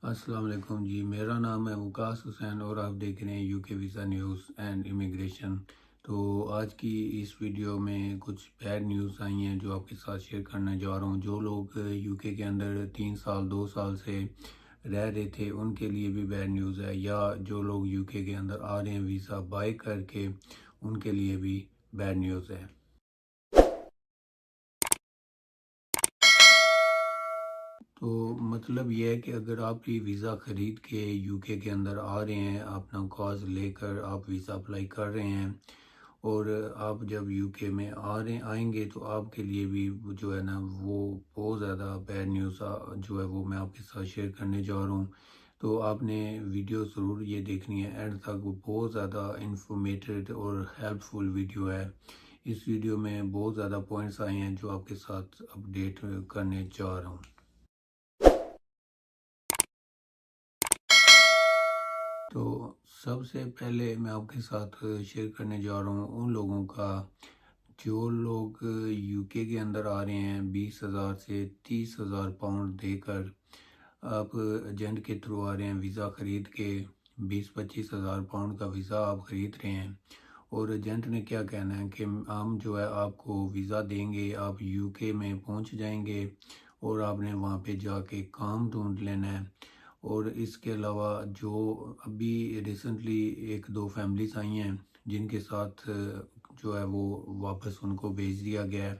अस्सलाम वालेकुम जी। मेरा नाम है वकास हुसैन और आप देख रहे हैं UK visa news and immigration. तो आज की इस वीडियो में कुछ बैड न्यूज़ आई हैं जो आपके साथ शेयर करने जा रहा हूँ। जो लोग यूके के अंदर 3 साल 2 साल से रह रहे थे उनके लिए भी बैड न्यूज़ है, या जो लोग यूके के अंदर आ रहे हैं वीज़ा बाय करके उनके लिए भी बैड न्यूज़ है। तो मतलब ये है कि अगर आप ये वीज़ा ख़रीद के यूके के अंदर आ रहे हैं, अपना कॉज लेकर आप वीज़ा अप्लाई कर रहे हैं और आप जब यूके में आएंगे तो आपके लिए भी वो जो है ना वो बहुत ज़्यादा बैड न्यूज़ जो है वो मैं आपके साथ शेयर करने जा रहा हूँ। तो आपने वीडियो ज़रूर ये देखनी है एंड तक। वो बहुत ज़्यादा इंफॉर्मेटिव और हेल्पफुल वीडियो है। इस वीडियो में बहुत ज़्यादा पॉइंट्स आए हैं जो आपके साथ अपडेट करने जा रहा हूँ। तो सबसे पहले मैं आपके साथ शेयर करने जा रहा हूँ उन लोगों का जो लोग यूके के अंदर आ रहे हैं 20,000 से 30,000 पाउंड देकर। आप एजेंट के थ्रू आ रहे हैं वीज़ा ख़रीद के, 20-25 हज़ार पाउंड का वीज़ा आप ख़रीद रहे हैं और एजेंट ने क्या कहना है कि हम जो है आपको वीज़ा देंगे, आप यूके में पहुंच जाएंगे और आपने वहां पे जाके काम ढूंढ लेना है। और इसके अलावा जो अभी रिसेंटली एक दो फैमिलीज आई हैं जिनके साथ जो है वो वापस उनको भेज दिया गया है।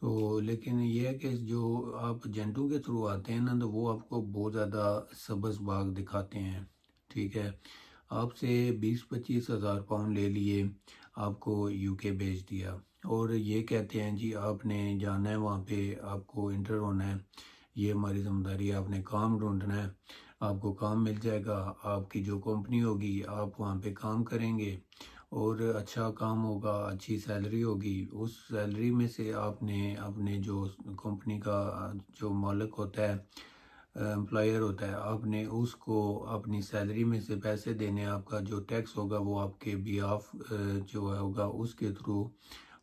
तो लेकिन ये है कि जो आप एजेंटों के थ्रू आते हैं ना तो वो आपको बहुत ज़्यादा सब्ज़ बाग दिखाते हैं। ठीक है, आपसे 20-25 हज़ार पाउंड ले लिए, आपको यूके भेज दिया और ये कहते हैं जी आपने जाना है वहाँ पे, आपको इंटर होना है, ये हमारी जिम्मेदारी है, आपने काम ढूंढना है, आपको काम मिल जाएगा, आपकी जो कंपनी होगी आप वहाँ पे काम करेंगे और अच्छा काम होगा, अच्छी सैलरी होगी। उस सैलरी में से आपने अपने जो कंपनी का जो मालिक होता है, एम्प्लॉयर होता है, आपने उसको अपनी सैलरी में से पैसे देने, आपका जो टैक्स होगा वो आपके बिहाफ जो है होगा उसके थ्रू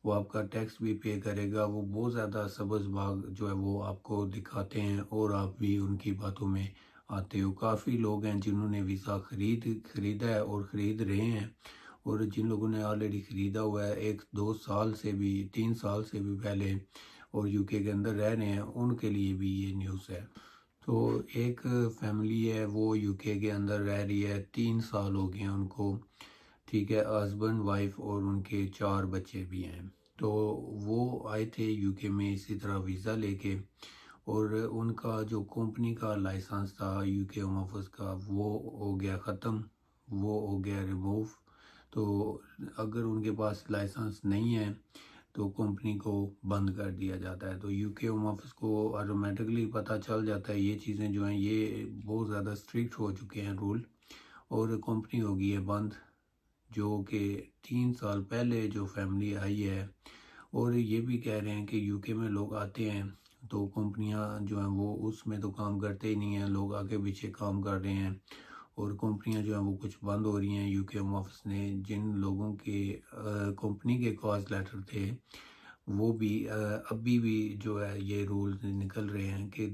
वो आपका टैक्स भी पे करेगा। वो बहुत ज़्यादा सब्ज़ बाग जो है वो आपको दिखाते हैं और आप भी उनकी बातों में आते हो। काफ़ी लोग हैं जिन्होंने वीज़ा ख़रीदा है और ख़रीद रहे हैं और जिन लोगों ने ऑलरेडी ख़रीदा हुआ है 1-2 साल से भी, 3 साल से भी पहले और यूके के अंदर रह रहे हैं, उनके लिए भी ये न्यूज़ है। तो एक फैमिली है वो यूके के अंदर रह रही है, 3 साल हो गए हैं उनको। ठीक है, हस्बैंड वाइफ और उनके 4 बच्चे भी हैं। तो वो आए थे यूके में इसी तरह वीज़ा लेके और उनका जो कंपनी का लाइसेंस था यूके होम ऑफिस का वो हो गया ख़त्म, वो हो गया रिमूव। तो अगर उनके पास लाइसेंस नहीं है तो कंपनी को बंद कर दिया जाता है। तो यूके होम ऑफिस को ऑटोमेटिकली पता चल जाता है ये चीज़ें जो हैं, ये बहुत ज़्यादा स्ट्रिक्ट हो चुके हैं रूल और कंपनी हो गई है बंद। जो कि 3 साल पहले जो फैमिली आई है और ये भी कह रहे हैं कि यूके में लोग आते हैं तो कंपनियां जो हैं वो उसमें तो काम करते ही नहीं हैं, लोग आगे पीछे काम कर रहे हैं और कंपनियां जो हैं वो कुछ बंद हो रही हैं। यूके होम ऑफिस ने जिन लोगों के कंपनी के कॉज लेटर थे वो भी अभी भी जो है ये रूल निकल रहे हैं कि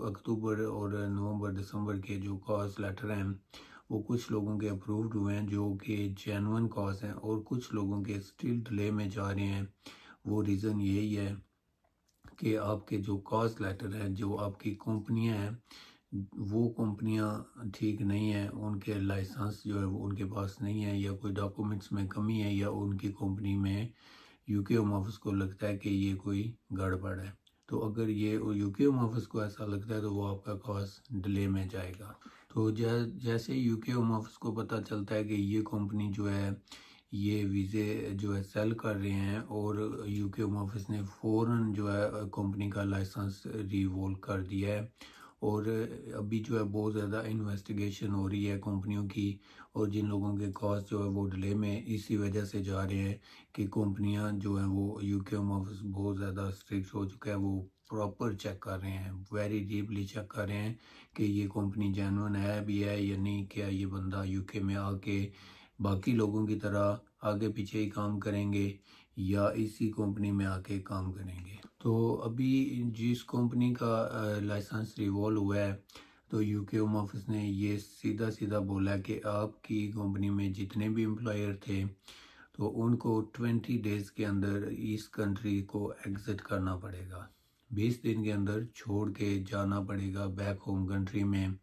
अक्टूबर और नवंबर दिसंबर के जो कॉज लेटर हैं वो कुछ लोगों के अप्रूव्ड हुए हैं जो कि जेन्युइन कॉज हैं और कुछ लोगों के स्टिल डिले में जा रहे हैं। वो रीज़न यही है कि आपके जो कॉज लेटर है, जो आपकी कंपनियां हैं वो कंपनियां ठीक नहीं है, उनके लाइसेंस जो है वो उनके पास नहीं है या कोई डॉक्यूमेंट्स में कमी है या उनकी कंपनी में यूके होम ऑफिस को लगता है कि ये कोई गड़बड़ है। तो अगर ये यूके होम ऑफिस को ऐसा लगता है तो वो आपका कॉज डिले में जाएगा। तो जैसे यूके होम ऑफिस को पता चलता है कि ये कंपनी जो है ये वीज़े जो है सेल कर रहे हैं और यूके होम ऑफिस ने फ़ौरन जो है कंपनी का लाइसेंस रिवोल्व कर दिया है और अभी जो है बहुत ज़्यादा इन्वेस्टिगेशन हो रही है कंपनियों की और जिन लोगों के कॉस्ट जो है वो डिले में इसी वजह से जा रहे हैं कि कंपनियां जो हैं वो यूके होम ऑफिस बहुत ज़्यादा स्ट्रिक्ट हो चुका है। वो प्रॉपर चेक कर रहे हैं, वेरी डीपली चेक कर रहे हैं कि ये कंपनी जेन्युइन है भी है या नहीं, क्या ये बंदा यूके में आके बाकी लोगों की तरह आगे पीछे ही काम करेंगे या इसी कंपनी में आके काम करेंगे। तो अभी जिस कंपनी का लाइसेंस रिवॉल्व हुआ है तो यूके होम ऑफिस ने ये सीधा सीधा बोला कि आपकी कंपनी में जितने भी एम्प्लॉयर थे तो उनको 20 डेज़ के अंदर इस कंट्री को एग्ज़िट करना पड़ेगा। 20 दिन के अंदर छोड़ के जाना पड़ेगा बैक होम कंट्री में।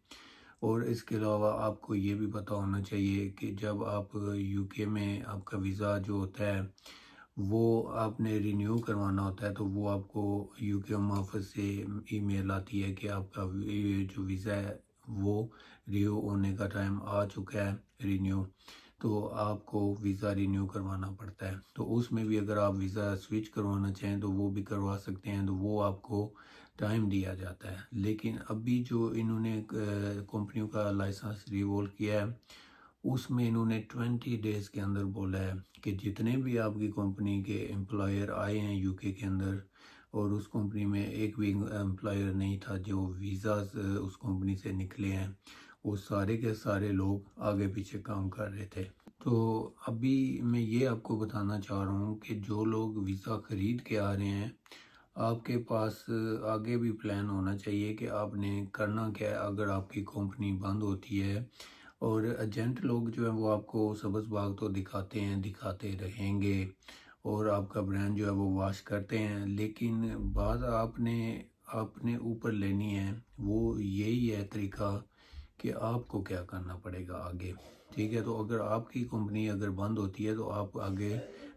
और इसके अलावा आपको ये भी पता होना चाहिए कि जब आप यूके में आपका वीज़ा जो होता है वो आपने रिन्यू करवाना होता है तो वो आपको यूके होम ऑफिस से ईमेल आती है कि आपका ये जो वीज़ा है वो रिन्यू होने का टाइम आ चुका है रिन्यू। तो आपको वीज़ा रिन्यू करवाना पड़ता है। तो उसमें भी अगर आप वीज़ा स्विच करवाना चाहें तो वो भी करवा सकते हैं, तो वो आपको टाइम दिया जाता है। लेकिन अभी जो इन्होंने कंपनियों का लाइसेंस रिवोल्व किया है उसमें इन्होंने 20 डेज़ के अंदर बोला है कि जितने भी आपकी कंपनी के एम्प्लॉयर आए हैं यूके के अंदर और उस कंपनी में एक भी एम्प्लॉयर नहीं था जो वीज़ा उस कंपनी से निकले हैं, वो सारे के सारे लोग आगे पीछे काम कर रहे थे। तो अभी मैं ये आपको बताना चाह रहा हूँ कि जो लोग वीज़ा ख़रीद के आ रहे हैं आपके पास आगे भी प्लान होना चाहिए कि आपने करना क्या है अगर आपकी कंपनी बंद होती है। और एजेंट लोग जो है वो आपको सब्ज़ बाग तो दिखाते हैं, दिखाते रहेंगे और आपका ब्रांड जो है वो वाश करते हैं, लेकिन बात आपने अपने ऊपर लेनी है। वो यही है तरीका कि आपको क्या करना पड़ेगा आगे। ठीक है, तो अगर आपकी कंपनी अगर बंद होती है तो आप आगे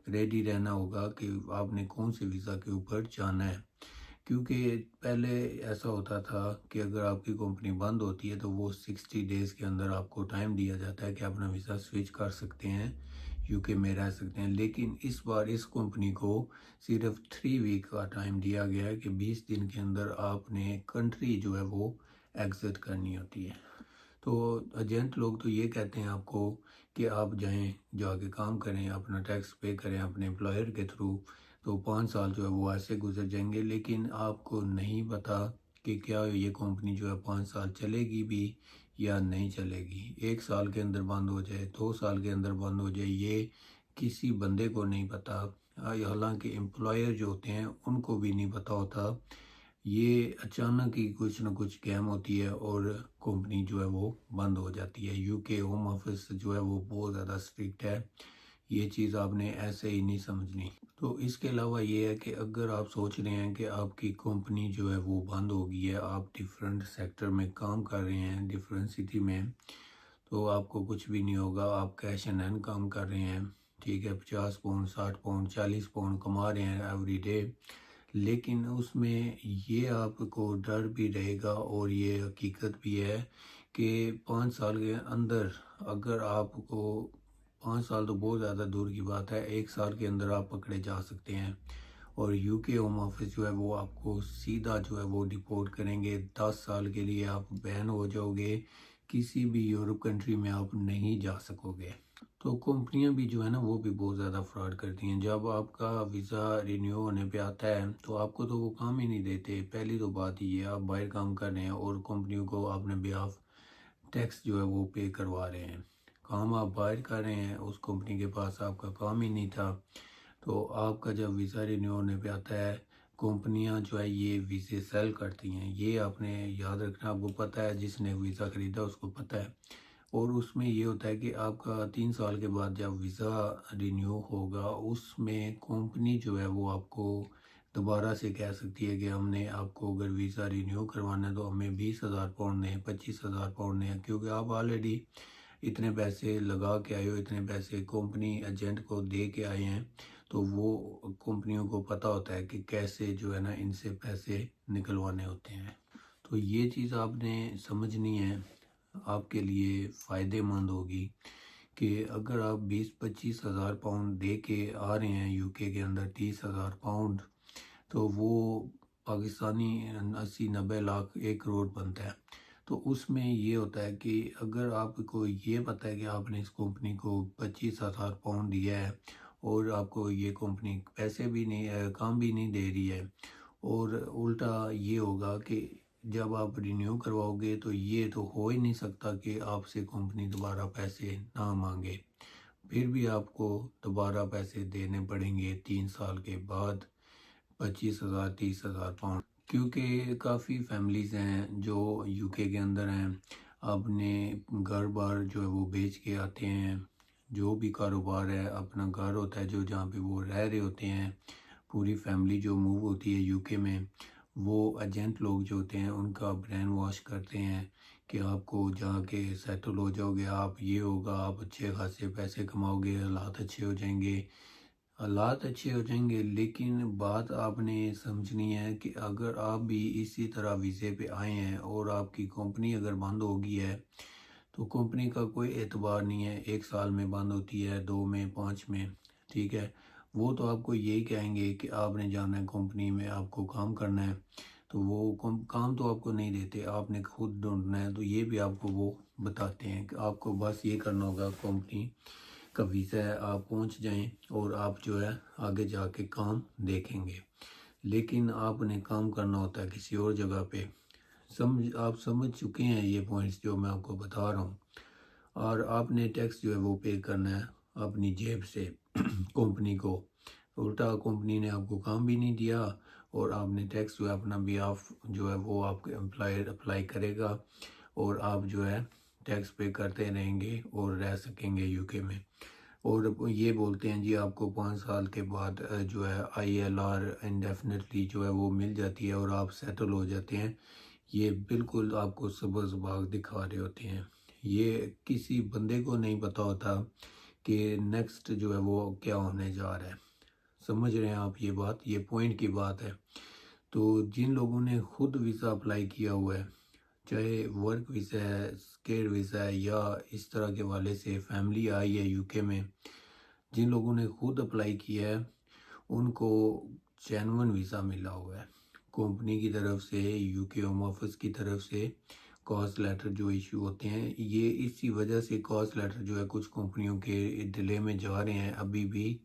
रेडी रहना होगा कि आपने कौन से वीज़ा के ऊपर जाना है। क्योंकि पहले ऐसा होता था कि अगर आपकी कंपनी बंद होती है तो वो 60 डेज़ के अंदर आपको टाइम दिया जाता है कि अपना वीज़ा स्विच कर सकते हैं, यूके में रह सकते हैं। लेकिन इस बार इस कंपनी को सिर्फ 3 वीक का टाइम दिया गया है कि 20 दिन के अंदर आपने कंट्री जो है वो एग्ज़िट करनी होती है। तो एजेंट लोग तो ये कहते हैं आपको कि आप जाएं, जाके काम करें, अपना टैक्स पे करें अपने एम्प्लॉयर के थ्रू, तो 5 साल जो है वो ऐसे गुजर जाएंगे। लेकिन आपको नहीं पता कि क्या ये कंपनी जो है 5 साल चलेगी भी या नहीं चलेगी। 1 साल के अंदर बंद हो जाए, 2 साल के अंदर बंद हो जाए, ये किसी बंदे को नहीं पता। हालांकि एम्प्लॉयर जो होते हैं उनको भी नहीं पता होता। ये अचानक ही कुछ ना कुछ स्कैम होती है और कंपनी जो है वो बंद हो जाती है। यूके होम ऑफिस जो है वो बहुत ज़्यादा स्ट्रिक्ट है, ये चीज़ आपने ऐसे ही नहीं समझनी। तो इसके अलावा ये है कि अगर आप सोच रहे हैं कि आपकी कंपनी जो है वो बंद हो गई है, आप डिफरेंट सेक्टर में काम कर रहे हैं डिफरेंट सिटी में, तो आपको कुछ भी नहीं होगा। आप कैश एंड हैंड काम कर रहे हैं, ठीक है, 50 पाउंड 60 पाउंड 40 पाउंड कमा रहे हैं एवरी डे। लेकिन उसमें ये आपको डर भी रहेगा और ये हकीकत भी है कि 5 साल के अंदर अगर आपको 5 साल तो बहुत ज़्यादा दूर की बात है, 1 साल के अंदर आप पकड़े जा सकते हैं और यूके होम ऑफिस जो है वो आपको सीधा जो है वो डिपोर्ट करेंगे। 10 साल के लिए आप बैन हो जाओगे, किसी भी यूरोप कंट्री में आप नहीं जा सकोगे। तो कंपनियां भी जो है ना वो भी बहुत ज़्यादा फ्रॉड करती हैं। जब आपका वीज़ा रिन्यू होने पे आता है तो आपको तो वो काम ही नहीं देते। पहली तो बात ये है, आप बाहर काम कर रहे हैं और कंपनियों को आपने बिहाफ टैक्स जो है वो पे करवा रहे हैं। काम आप बाहर कर रहे हैं, उस कंपनी के पास आपका काम ही नहीं था। तो आपका जब वीज़ा रिन्यू होने पे आता है, कंपनियां जो है ये वीज़े सेल करती हैं। ये आपने याद रखना, आपको पता है, जिसने वीज़ा ख़रीदा उसको पता है। और उसमें ये होता है कि आपका 3 साल के बाद जब वीज़ा रिन्यू होगा उसमें कंपनी जो है वो आपको दोबारा से कह सकती है कि हमने आपको अगर वीज़ा रिन्यू करवाना है तो हमें 20,000 पाउंड दें, 25,000 पाउंड दें, क्योंकि आप ऑलरेडी इतने पैसे लगा के आए हो, इतने पैसे कंपनी एजेंट को दे के आए हैं। तो वो कंपनियों को पता होता है कि कैसे जो है ना इनसे पैसे निकलवाने होते हैं। तो ये चीज़ आपने समझनी है, आपके लिए फ़ायदेमंद होगी कि अगर आप 20-25 हज़ार पाउंड दे के आ रहे हैं यूके के अंदर 30,000 पाउंड, तो वो पाकिस्तानी 80-90 लाख 1 करोड़ बनता है। तो उसमें ये होता है कि अगर आपको ये पता है कि आपने इस कंपनी को 25,000 पाउंड दिया है और आपको ये कंपनी पैसे भी नहीं काम भी नहीं दे रही है, और उल्टा ये होगा कि जब आप रिन्यू करवाओगे तो ये तो हो ही नहीं सकता कि आपसे कंपनी दोबारा पैसे ना मांगे। फिर भी आपको दोबारा पैसे देने पड़ेंगे 3 साल के बाद, 25,000 30,000 पाउंड। क्योंकि काफ़ी फैमिलीज़ हैं जो यूके के अंदर हैं, अपने घर बार जो है वो बेच के आते हैं। जो भी कारोबार है, अपना घर होता है जो जहाँ पे वो रह रहे होते हैं, पूरी फैमिली जो मूव होती है यूके में, वो एजेंट लोग जो होते हैं उनका ब्रेन वॉश करते हैं कि आपको जाके सेटल हो जाओगे, आप ये होगा, आप अच्छे खासे पैसे कमाओगे, हालात अच्छे हो जाएंगे। हालात अच्छे हो जाएंगे, लेकिन बात आपने समझनी है कि अगर आप भी इसी तरह वीज़े पे आए हैं और आपकी कंपनी अगर बंद हो गई है, तो कंपनी का कोई एतबार नहीं है। 1 साल में बंद होती है, 2 में, 5 में, ठीक है। वो तो आपको यही कहेंगे कि आपने जाना है कंपनी में, आपको काम करना है, तो वो काम तो आपको नहीं देते, आपने खुद ढूंढना है। तो ये भी आपको वो बताते हैं कि आपको बस ये करना होगा, कंपनी का वीज़ा है, आप पहुंच जाएं और आप जो है आगे जाके काम देखेंगे। लेकिन आपने काम करना होता है किसी और जगह पे। आप समझ चुके हैं ये पॉइंट्स जो मैं आपको बता रहा हूँ। और आपने टैक्स जो है वो पे करना है अपनी जेब से कंपनी को। उल्टा कंपनी ने आपको काम भी नहीं दिया और आपने टैक्स जो है अपना भी आप जो है वो आपके एम्प्लॉयर अप्लाई करेगा और आप जो है टैक्स पे करते रहेंगे और रह सकेंगे यूके में। और ये बोलते हैं जी आपको 5 साल के बाद जो है ILR इंडेफिनेटली जो है वो मिल जाती है और आप सेटल हो जाते हैं। ये बिल्कुल आपको सबज़ बाग दिखा रहे होते हैं। ये किसी बंदे को नहीं पता होता कि नेक्स्ट जो है वो क्या होने जा रहा है। समझ रहे हैं आप ये बात, ये पॉइंट की बात है। तो जिन लोगों ने खुद वीज़ा अप्लाई किया हुआ है, चाहे वर्क वीज़ा है, स्केर वीज़ा है, या इस तरह के वाले से फैमिली आई है यूके में, जिन लोगों ने खुद अप्लाई किया है उनको जेन्युइन वीज़ा मिला हुआ है कंपनी की तरफ से, यूके होम ऑफिस की तरफ से। कॉज लेटर जो इशू होते हैं, ये इसी वजह से कॉज लेटर जो है कुछ कंपनियों के डिले में जा रहे हैं अभी भी,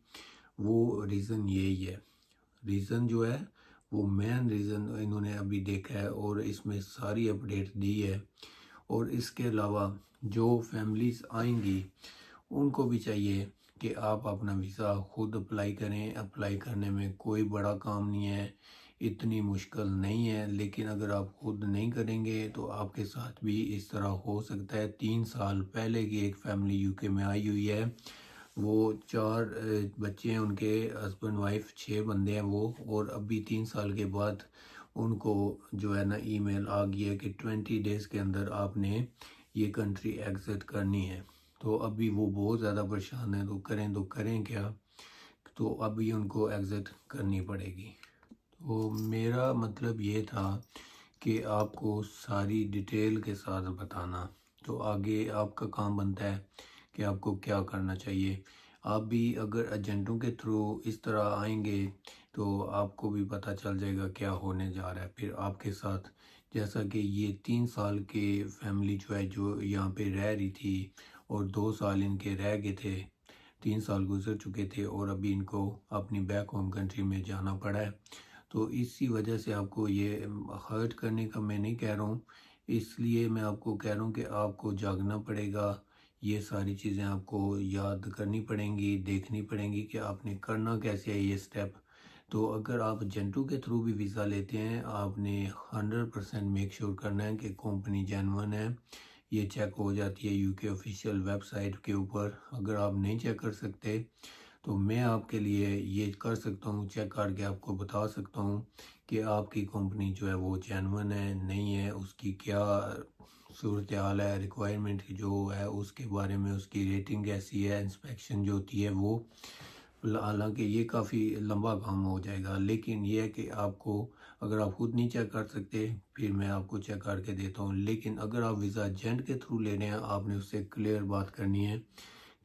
वो रीज़न यही है। रीज़न जो है वो मेन रीज़न इन्होंने अभी देखा है और इसमें सारी अपडेट दी है। और इसके अलावा जो फैमिलीज़ आएंगी उनको भी चाहिए कि आप अपना वीज़ा खुद अप्लाई करें। अप्लाई करने में कोई बड़ा काम नहीं है, इतनी मुश्किल नहीं है, लेकिन अगर आप खुद नहीं करेंगे तो आपके साथ भी इस तरह हो सकता है। 3 साल पहले की एक फैमिली यूके में आई हुई है, वो 4 बच्चे हैं उनके, हस्बैंड वाइफ 6 बंदे हैं वो, और अभी 3 साल के बाद उनको जो है ना ईमेल आ गई है कि 20 डेज़ के अंदर आपने ये कंट्री एग्ज़िट करनी है। तो अभी वो बहुत ज़्यादा परेशान है, तो करें क्या। तो अभी उनको एग्ज़िट करनी पड़ेगी। तो मेरा मतलब ये था कि आपको सारी डिटेल के साथ बताना। तो आगे आपका काम बनता है कि आपको क्या करना चाहिए। आप भी अगर एजेंटों के थ्रू इस तरह आएंगे तो आपको भी पता चल जाएगा क्या होने जा रहा है फिर आपके साथ। जैसा कि ये 3 साल के फैमिली जो है जो यहाँ पे रह रही थी और 2 साल इनके रह गए थे, 3 साल गुजर चुके थे और अभी इनको अपनी बैक होम कंट्री में जाना पड़ा है। तो इसी वजह से आपको ये हर्ट करने का मैं नहीं कह रहा हूँ, इसलिए मैं आपको कह रहा हूँ कि आपको जागना पड़ेगा। ये सारी चीज़ें आपको याद करनी पड़ेंगी, देखनी पड़ेंगी कि आपने करना कैसे है ये स्टेप। तो अगर आप एजेंटों के थ्रू भी वीज़ा लेते हैं, आपने 100% मेक श्योर करना है कि कंपनी जेन्युइन है। ये चेक हो जाती है यूके ऑफिशियल वेबसाइट के ऊपर। अगर आप नहीं चेक कर सकते तो मैं आपके लिए ये कर सकता हूँ, चेक करके आपको बता सकता हूँ कि आपकी कंपनी जो है वो जेन्युइन है नहीं है, उसकी क्या सूरत हाल है, रिक्वायरमेंट जो है उसके बारे में, उसकी रेटिंग कैसी है, इंस्पेक्शन जो होती है वो। हालांकि ये काफ़ी लंबा काम हो जाएगा, लेकिन ये है कि आपको, अगर आप खुद नहीं चेक कर सकते फिर मैं आपको चेक करके देता हूँ। लेकिन अगर आप वीज़ा एजेंट के थ्रू ले रहे हैं, आपने उससे क्लियर बात करनी है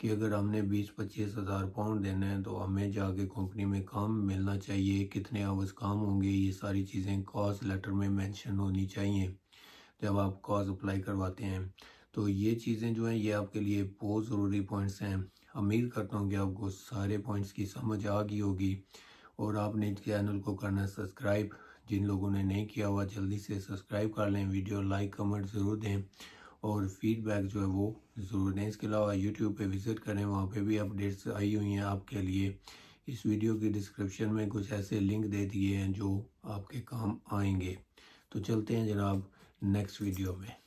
कि अगर हमने 20-25 हज़ार पाउंड देना है तो हमें जाके कंपनी में काम मिलना चाहिए, कितने आवर्स काम होंगे, ये सारी चीज़ें कॉज लेटर में मेंशन होनी चाहिए जब आप कॉज अप्लाई करवाते हैं। तो ये चीज़ें जो हैं ये आपके लिए बहुत ज़रूरी पॉइंट्स हैं। उम्मीद करता हूँ कि आपको सारे पॉइंट्स की समझ आ गई होगी और आपने चैनल को करना है सब्सक्राइब। जिन लोगों ने नहीं किया हुआ जल्दी से सब्सक्राइब कर लें, वीडियो लाइक कमेंट ज़रूर दें और फीडबैक जो है वो ज़रूर दें। इसके अलावा यूट्यूब पे विज़िट करें, वहाँ पे भी अपडेट्स आई हुई हैं आपके लिए। इस वीडियो की डिस्क्रिप्शन में कुछ ऐसे लिंक दे दिए हैं जो आपके काम आएंगे। तो चलते हैं जनाब नेक्स्ट वीडियो में।